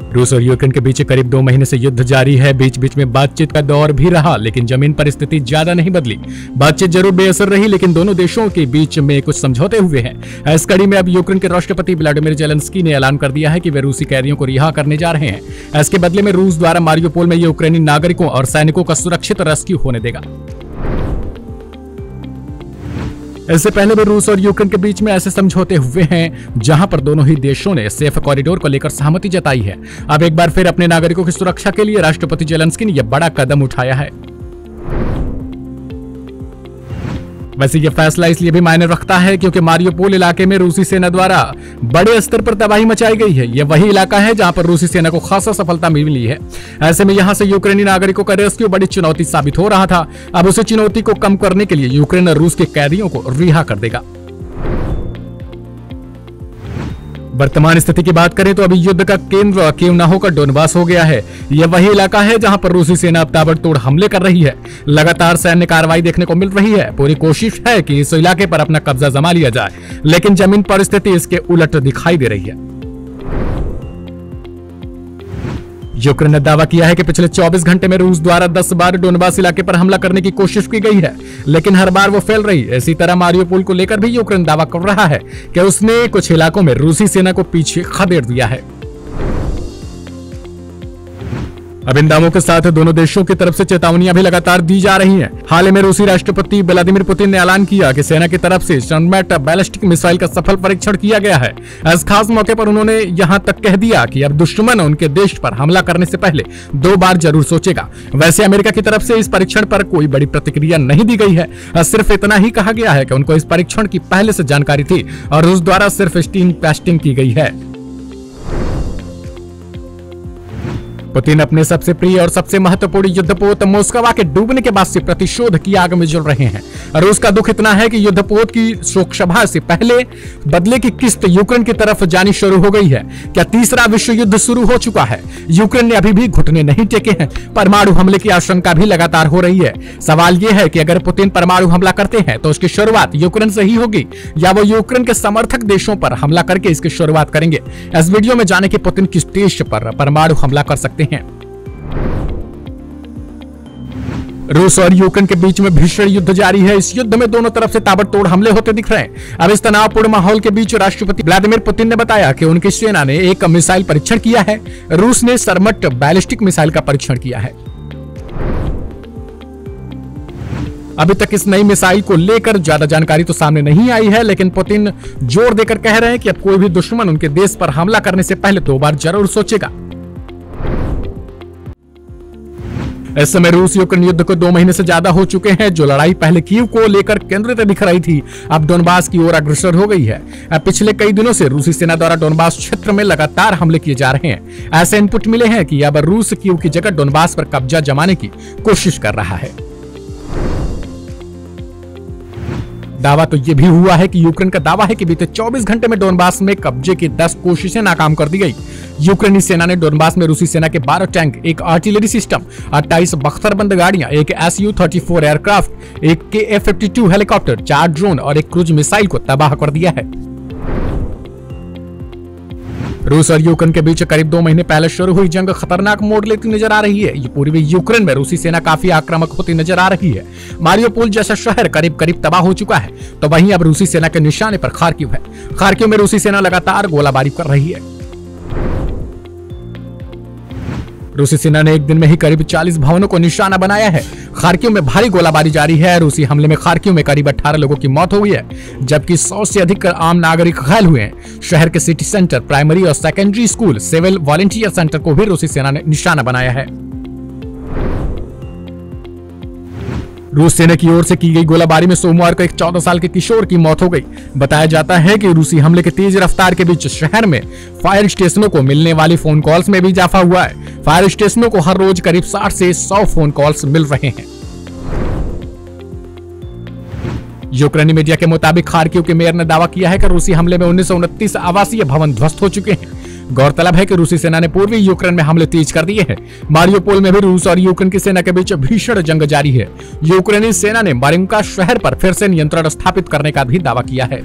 रूस और यूक्रेन के बीच करीब 2 महीने से युद्ध जारी है। बीच बीच में बातचीत का दौर भी रहा, लेकिन जमीन पर स्थिति ज्यादा नहीं बदली। बातचीत जरूर बेअसर रही, लेकिन दोनों देशों के बीच में कुछ समझौते हुए हैं। इस कड़ी में अब यूक्रेन के राष्ट्रपति व्लादिमीर जेलेंस्की ने ऐलान कर दिया है कि वे रूसी कैदियों को रिहा करने जा रहे हैं। इसके बदले में रूस द्वारा मारियोपोल में यूक्रेनी नागरिकों और सैनिकों का सुरक्षित रेस्क्यू होने देगा। इससे पहले भी रूस और यूक्रेन के बीच में ऐसे समझौते हुए हैं जहां पर दोनों ही देशों ने सेफ कॉरिडोर को लेकर सहमति जताई है। अब एक बार फिर अपने नागरिकों की सुरक्षा के लिए राष्ट्रपति जेलेंस्की ने यह बड़ा कदम उठाया है। वैसे यह फैसला इसलिए भी मायने रखता है क्योंकि मारियोपोल इलाके में रूसी सेना द्वारा बड़े स्तर पर तबाही मचाई गई है। यह वही इलाका है जहां पर रूसी सेना को खासा सफलता मिली है। ऐसे में यहां से यूक्रेनी नागरिकों का रेस्क्यू बड़ी चुनौती साबित हो रहा था। अब उस चुनौती को कम करने के लिए यूक्रेन रूस के कैदियों को रिहा कर देगा। वर्तमान स्थिति की बात करें तो अभी युद्ध का केंद्र कीव न होकर डोनबास हो गया है। यह वही इलाका है जहां पर रूसी सेना अब ताबड़तोड़ हमले कर रही है। लगातार सैन्य कार्रवाई देखने को मिल रही है। पूरी कोशिश है कि इस इलाके पर अपना कब्जा जमा लिया जाए, लेकिन जमीन पर स्थिति इसके उलट दिखाई दे रही है। यूक्रेन ने दावा किया है कि पिछले 24 घंटे में रूस द्वारा 10 बार डोनबास इलाके पर हमला करने की कोशिश की गई है, लेकिन हर बार वो फेल रही। इसी तरह मारियोपोल को लेकर भी यूक्रेन दावा कर रहा है कि उसने कुछ इलाकों में रूसी सेना को पीछे खदेड़ दिया है। अब इन दावों के साथ दोनों देशों की तरफ से चेतावनियां भी लगातार दी जा रही हैं। हाल ही में रूसी राष्ट्रपति व्लादिमीर पुतिन ने ऐलान किया कि सेना की तरफ से शर्मैट बैलिस्टिक मिसाइल का सफल परीक्षण किया गया है। इस खास मौके पर उन्होंने यहां तक कह दिया कि अब दुश्मन उनके देश पर हमला करने से पहले 2 बार जरूर सोचेगा। वैसे अमेरिका की तरफ से इस परीक्षण पर कोई बड़ी प्रतिक्रिया नहीं दी गई है। सिर्फ इतना ही कहा गया है कि उनको इस परीक्षण की पहले से जानकारी थी और रूस द्वारा सिर्फ स्टीम टेस्टिंग की गई है। पुतिन अपने सबसे प्रिय और सबसे महत्वपूर्ण युद्धपोत मोस्कवा के डूबने के बाद से प्रतिशोध की आग में जल रहे हैं। रूस का दुख इतना है कि युद्धपोत की शोक सभा से पहले बदले की किस्त यूक्रेन की तरफ जानी शुरू हो गई है। क्या तीसरा विश्व युद्ध शुरू हो चुका है? यूक्रेन ने अभी भी घुटने नहीं टेके हैं। परमाणु हमले की आशंका भी लगातार हो रही है। सवाल यह है कि अगर पुतिन परमाणु हमला करते हैं तो उसकी शुरुआत यूक्रेन से ही होगी या वो यूक्रेन के समर्थक देशों पर हमला करके इसकी शुरुआत करेंगे। इस वीडियो में जाने कि पुतिन किस देश पर परमाणु हमला कर सकते हैं। रूस और यूक्रेन के बीच में भीषण युद्ध जारी है। इस युद्ध में दोनों तरफ से ताबड़तोड़ हमले होते दिख रहे हैं। अब इस तनावपूर्ण माहौल के बीच राष्ट्रपति व्लादिमीर पुतिन ने बताया कि उनकी सेना ने एक मिसाइल परीक्षण किया है। रूस ने शर्मैट बैलिस्टिक मिसाइल का परीक्षण किया है। अभी तक इस नई मिसाइल को लेकर ज्यादा जानकारी तो सामने नहीं आई है, लेकिन पुतिन जोर देकर कह रहे हैं कि अब कोई भी दुश्मन उनके देश पर हमला करने से पहले 2 बार जरूर सोचेगा। इस समय रूस यूक्रेन युद्ध को 2 महीने से ज्यादा हो चुके हैं। जो लड़ाई पहले कीव को लेकर केंद्रित दिख रही थी, अब डोनबास की ओर अग्रसर हो गई है। अब पिछले कई दिनों से रूसी सेना द्वारा डोनबास क्षेत्र में लगातार हमले किए जा रहे हैं। ऐसे इनपुट मिले हैं कि अब रूस कीव की जगह डोनबास पर कब्जा जमाने की कोशिश कर रहा है। दावा तो यह भी हुआ है कि यूक्रेन का दावा है कि बीते 24 घंटे में डोनबास में कब्जे की 10 कोशिशें नाकाम कर दी गई। यूक्रेनी सेना ने डोनबास में रूसी सेना के 12 टैंक, एक आर्टिलरी सिस्टम, 28 बख्तरबंद गाड़ियां, एक Su-34 एयरक्राफ्ट, एक Ka-52 हेलीकॉप्टर, 4 ड्रोन और एक क्रूज मिसाइल को तबाह कर दिया है। रूस और यूक्रेन के बीच करीब 2 महीने पहले शुरू हुई जंग खतरनाक मोड़ लेती नजर आ रही है। ये पूर्वी यूक्रेन में रूसी सेना काफी आक्रामक होती नजर आ रही है। मारियोपोल जैसा शहर करीब करीब तबाह हो चुका है, तो वहीं अब रूसी सेना के निशाने पर खार्किव है। खार्किव में रूसी सेना लगातार गोलाबारी कर रही है। रूसी सेना ने एक दिन में ही करीब 40 भवनों को निशाना बनाया है। खार्किव में भारी गोलाबारी जारी है। रूसी हमले में खार्किव में करीब 18 लोगों की मौत हुई है, जबकि 100 से अधिक आम नागरिक घायल हुए हैं। शहर के सिटी सेंटर, प्राइमरी और secondary school, civil volunteer centre को भी रूसी सेना ने निशाना बनाया है। रूस सेना की ओर से की गई गोलाबारी में सोमवार को एक 14 साल के किशोर की मौत हो गई। बताया जाता है कि रूसी हमले के तेज रफ्तार के बीच शहर में फायर स्टेशनों को मिलने वाली फोन कॉल्स में भी इजाफा हुआ है। फायर स्टेशनों को हर रोज करीब 60 से 100 फोन कॉल्स मिल रहे हैं। यूक्रेनी मीडिया के मुताबिक खार्किव के मेयर ने दावा किया है कि रूसी हमले में 1929 आवासीय भवन ध्वस्त हो चुके हैं। गौरतलब है कि रूसी सेना ने पूर्वी यूक्रेन में हमले तेज कर दिए हैं। मारियोपोल में भी रूस और यूक्रेन की सेना के बीच भीषण जंग जारी है। यूक्रेनी सेना ने मारिंका शहर पर फिर से नियंत्रण स्थापित करने का भी दावा किया है।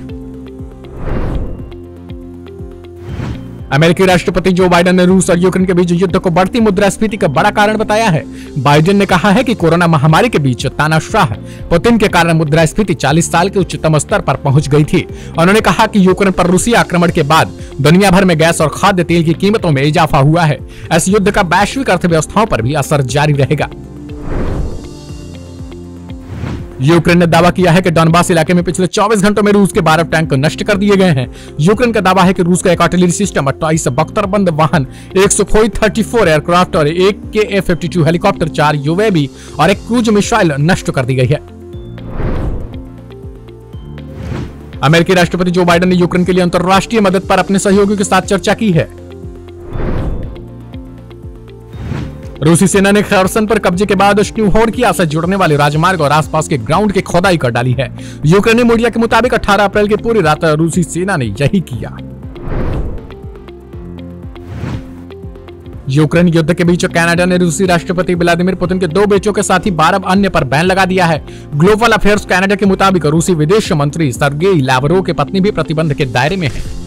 अमेरिकी राष्ट्रपति जो बाइडेन ने रूस और यूक्रेन के बीच युद्ध को बढ़ती मुद्रास्फीति का बड़ा कारण बताया है। बाइडेन ने कहा है कि कोरोना महामारी के बीच तानाशाह पुतिन के कारण मुद्रास्फीति 40 साल के उच्चतम स्तर पर पहुंच गई थी। उन्होंने कहा कि यूक्रेन पर रूसी आक्रमण के बाद दुनिया भर में गैस और खाद्य तेल की कीमतों में इजाफा हुआ है। इस युद्ध का वैश्विक अर्थव्यवस्थाओं पर भी असर जारी रहेगा। यूक्रेन ने दावा किया है कि डॉनबास इलाके में पिछले 24 घंटों में रूस के 12 टैंक नष्ट कर दिए गए हैं। यूक्रेन का दावा है कि रूस का एक आर्टिलरी सिस्टम, 28 बख्तरबंद वाहन, 1 सुखोई 34 एयरक्राफ्ट और 1 KF-52 हेलीकॉप्टर, 4 यूएवी और 1 क्रूज मिसाइल नष्ट कर दी गई है। अमेरिकी राष्ट्रपति जो बाइडेन ने यूक्रेन के लिए अंतर्राष्ट्रीय मदद पर अपने सहयोगियों के साथ चर्चा की है। रूसी सेना ने खरसन पर कब्जे के बाद श्न्यूहोर्किया से जुड़ने वाले राजमार्ग और आसपास के ग्राउंड की खोदाई कर डाली है। यूक्रेनी मीडिया के मुताबिक 18 अप्रैल की पूरी रात रूसी सेना ने यही किया। यूक्रेन युद्ध के बीच कनाडा ने रूसी राष्ट्रपति व्लादिमीर पुतिन के 2 बेटों के साथ ही 12 अन्य पर बैन लगा दिया है। ग्लोबल अफेयर्स कनाडा के मुताबिक रूसी विदेश मंत्री सर्गेई लावरोव की पत्नी भी प्रतिबंध के दायरे में है।